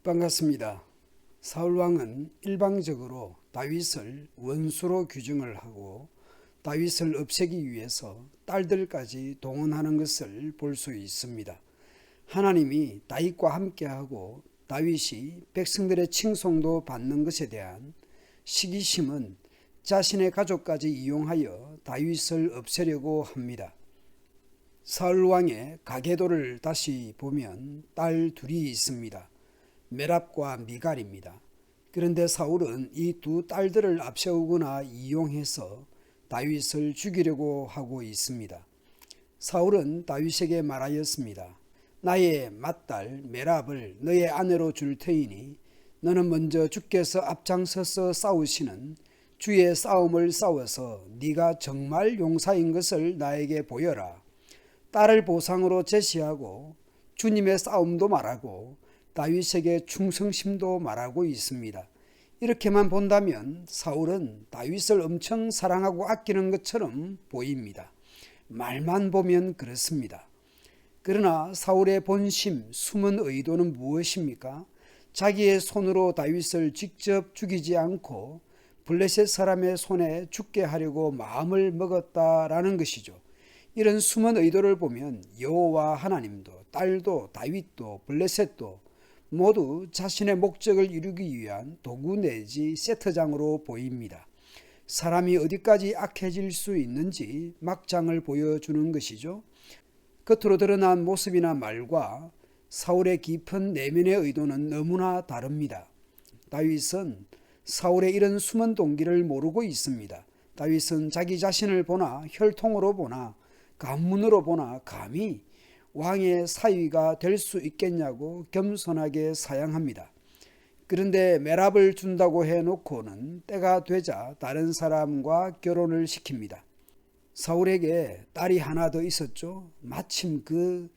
반갑습니다. 사울왕은 일방적으로 다윗을 원수로 규정을 하고 다윗을 없애기 위해서 딸들까지 동원하는 것을 볼 수 있습니다. 하나님이 다윗과 함께하고 다윗이 백성들의 칭송도 받는 것에 대한 시기심은 자신의 가족까지 이용하여 다윗을 없애려고 합니다. 사울왕의 가계도를 다시 보면 딸 둘이 있습니다. 메랍과 미갈입니다. 그런데 사울은 이 두 딸들을 앞세우거나 이용해서 다윗을 죽이려고 하고 있습니다. 사울은 다윗에게 말하였습니다. 나의 맏딸 메랍을 너의 아내로 줄 테이니 너는 먼저 주께서 앞장서서 싸우시는 주의 싸움을 싸워서 네가 정말 용사인 것을 나에게 보여라. 딸을 보상으로 제시하고 주님의 싸움도 말하고 다윗에게 충성심도 말하고 있습니다. 이렇게만 본다면 사울은 다윗을 엄청 사랑하고 아끼는 것처럼 보입니다. 말만 보면 그렇습니다. 그러나 사울의 본심, 숨은 의도는 무엇입니까? 자기의 손으로 다윗을 직접 죽이지 않고 블레셋 사람의 손에 죽게 하려고 마음을 먹었다라는 것이죠. 이런 숨은 의도를 보면 여호와 하나님도 딸도 다윗도 블레셋도 모두 자신의 목적을 이루기 위한 도구 내지 세트장으로 보입니다. 사람이 어디까지 악해질 수 있는지 막장을 보여주는 것이죠. 겉으로 드러난 모습이나 말과 사울의 깊은 내면의 의도는 너무나 다릅니다. 다윗은 사울의 이런 숨은 동기를 모르고 있습니다. 다윗은 자기 자신을 보나 혈통으로 보나 가문으로 보나 감히 왕의 사위가 될 수 있겠냐고 겸손하게 사양합니다. 그런데 메랍을 준다고 해놓고는 때가 되자 다른 사람과 결혼을 시킵니다. 사울에게 딸이 하나 더 있었죠. 마침 그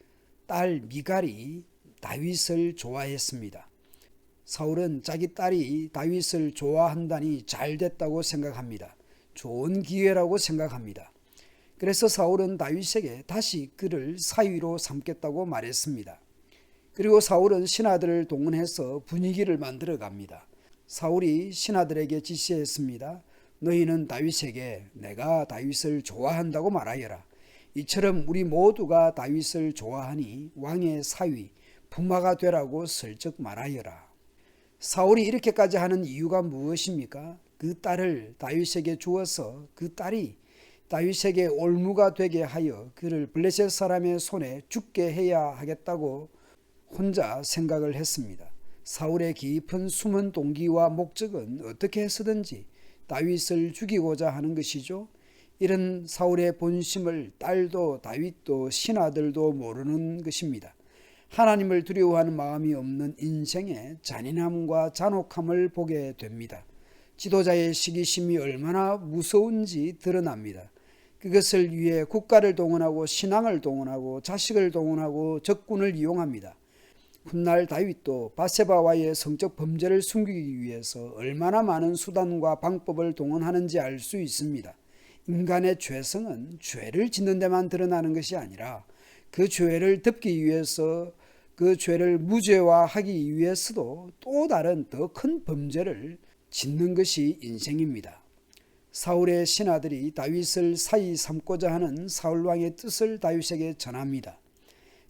딸 미갈이 다윗을 좋아했습니다. 사울은 자기 딸이 다윗을 좋아한다니 잘 됐다고 생각합니다. 좋은 기회라고 생각합니다. 그래서 사울은 다윗에게 다시 그를 사위로 삼겠다고 말했습니다. 그리고 사울은 신하들을 동원해서 분위기를 만들어 갑니다. 사울이 신하들에게 지시했습니다. 너희는 다윗에게 내가 다윗을 좋아한다고 말하여라. 이처럼 우리 모두가 다윗을 좋아하니 왕의 사위, 부마가 되라고 슬쩍 말하여라. 사울이 이렇게까지 하는 이유가 무엇입니까? 그 딸을 다윗에게 주어서 그 딸이 다윗에게 올무가 되게 하여 그를 블레셋 사람의 손에 죽게 해야 하겠다고 혼자 생각을 했습니다. 사울의 깊은 숨은 동기와 목적은 어떻게 해서든지 다윗을 죽이고자 하는 것이죠. 이런 사울의 본심을 딸도 다윗도 신하들도 모르는 것입니다. 하나님을 두려워하는 마음이 없는 인생의 잔인함과 잔혹함을 보게 됩니다. 지도자의 시기심이 얼마나 무서운지 드러납니다. 그것을 위해 국가를 동원하고 신앙을 동원하고 자식을 동원하고 적군을 이용합니다. 훗날 다윗도 바세바와의 성적 범죄를 숨기기 위해서 얼마나 많은 수단과 방법을 동원하는지 알 수 있습니다. 인간의 죄성은 죄를 짓는 데만 드러나는 것이 아니라 그 죄를 덮기 위해서 그 죄를 무죄화하기 위해서도 또 다른 더 큰 범죄를 짓는 것이 인생입니다. 사울의 신하들이 다윗을 사위 삼고자 하는 사울왕의 뜻을 다윗에게 전합니다.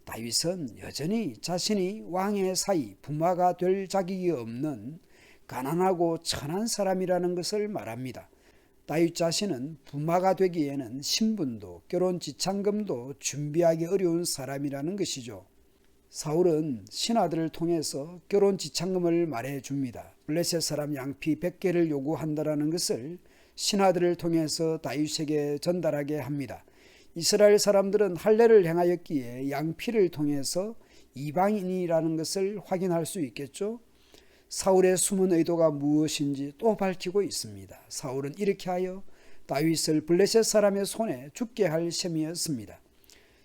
다윗은 여전히 자신이 왕의 사위, 부마가 될 자격이 없는 가난하고 천한 사람이라는 것을 말합니다. 다윗 자신은 부마가 되기에는 신분도 결혼 지참금도 준비하기 어려운 사람이라는 것이죠. 사울은 신하들을 통해서 결혼 지참금을 말해줍니다. 블레셋 사람 양피 100개를 요구한다라는 것을 신하들을 통해서 다윗에게 전달하게 합니다. 이스라엘 사람들은 할례를 행하였기에 양피를 통해서 이방인이라는 것을 확인할 수 있겠죠. 사울의 숨은 의도가 무엇인지 또 밝히고 있습니다. 사울은 이렇게 하여 다윗을 블레셋 사람의 손에 죽게 할 셈이었습니다.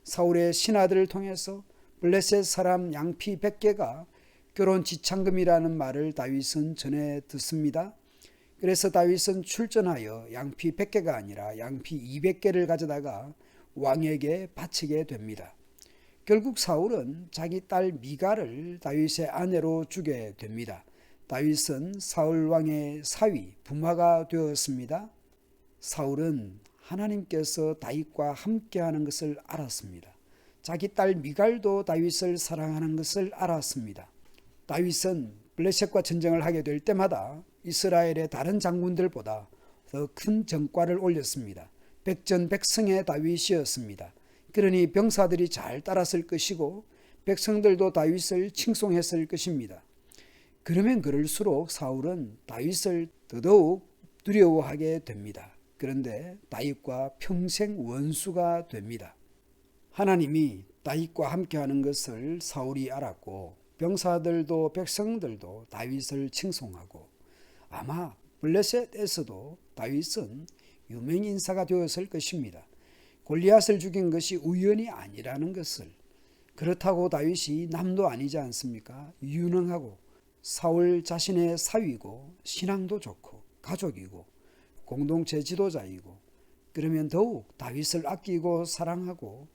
사울의 신하들을 통해서 블레셋 사람 양피 100개가 결혼 지참금이라는 말을 다윗은 전해 듣습니다. 그래서 다윗은 출전하여 양피 100개가 아니라 양피 200개를 가져다가 왕에게 바치게 됩니다. 결국 사울은 자기 딸 미갈을 다윗의 아내로 주게 됩니다. 다윗은 사울 왕의 사위, 부마가 되었습니다. 사울은 하나님께서 다윗과 함께하는 것을 알았습니다. 자기 딸 미갈도 다윗을 사랑하는 것을 알았습니다. 다윗은 블레셋과 전쟁을 하게 될 때마다 이스라엘의 다른 장군들보다 더 큰 전과를 올렸습니다. 백전백승의 다윗이었습니다. 그러니 병사들이 잘 따랐을 것이고 백성들도 다윗을 칭송했을 것입니다. 그러면 그럴수록 사울은 다윗을 더더욱 두려워하게 됩니다. 그런데 다윗과 평생 원수가 됩니다. 하나님이 다윗과 함께하는 것을 사울이 알았고 병사들도 백성들도 다윗을 칭송하고 아마 블레셋에서도 다윗은 유명 인사가 되었을 것입니다. 골리앗을 죽인 것이 우연이 아니라는 것을. 그렇다고 다윗이 남도 아니지 않습니까? 유능하고 사울 자신의 사위고 신앙도 좋고 가족이고 공동체 지도자이고 그러면 더욱 다윗을 아끼고 사랑하고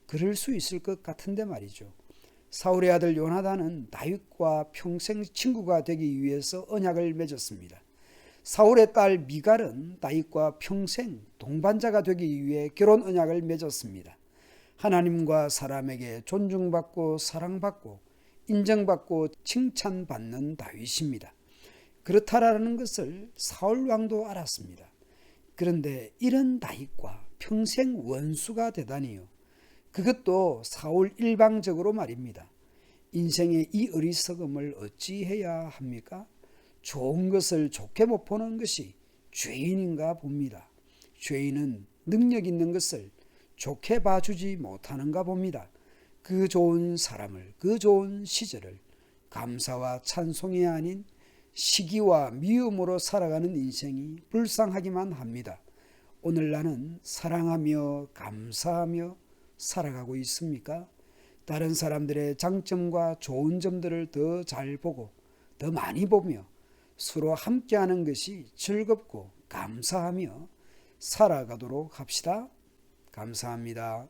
그럴 수 있을 것 같은데 말이죠. 사울의 아들 요나단은 다윗과 평생 친구가 되기 위해서 언약을 맺었습니다. 사울의 딸 미갈은 다윗과 평생 동반자가 되기 위해 결혼 언약을 맺었습니다. 하나님과 사람에게 존중받고 사랑받고 인정받고 칭찬받는 다윗입니다. 그렇다라는 것을 사울 왕도 알았습니다. 그런데 이런 다윗과 평생 원수가 되다니요. 그것도 사울 일방적으로 말입니다. 인생의 이 어리석음을 어찌해야 합니까? 좋은 것을 좋게 못 보는 것이 죄인인가 봅니다. 죄인은 능력 있는 것을 좋게 봐주지 못하는가 봅니다. 그 좋은 사람을, 그 좋은 시절을 감사와 찬송이 아닌 시기와 미움으로 살아가는 인생이 불쌍하기만 합니다. 오늘 나는 사랑하며 감사하며 살아가고 있습니까? 다른 사람들의 장점과 좋은 점들을 더 잘 보고 더 많이 보며 서로 함께하는 것이 즐겁고 감사하며 살아가도록 합시다. 감사합니다.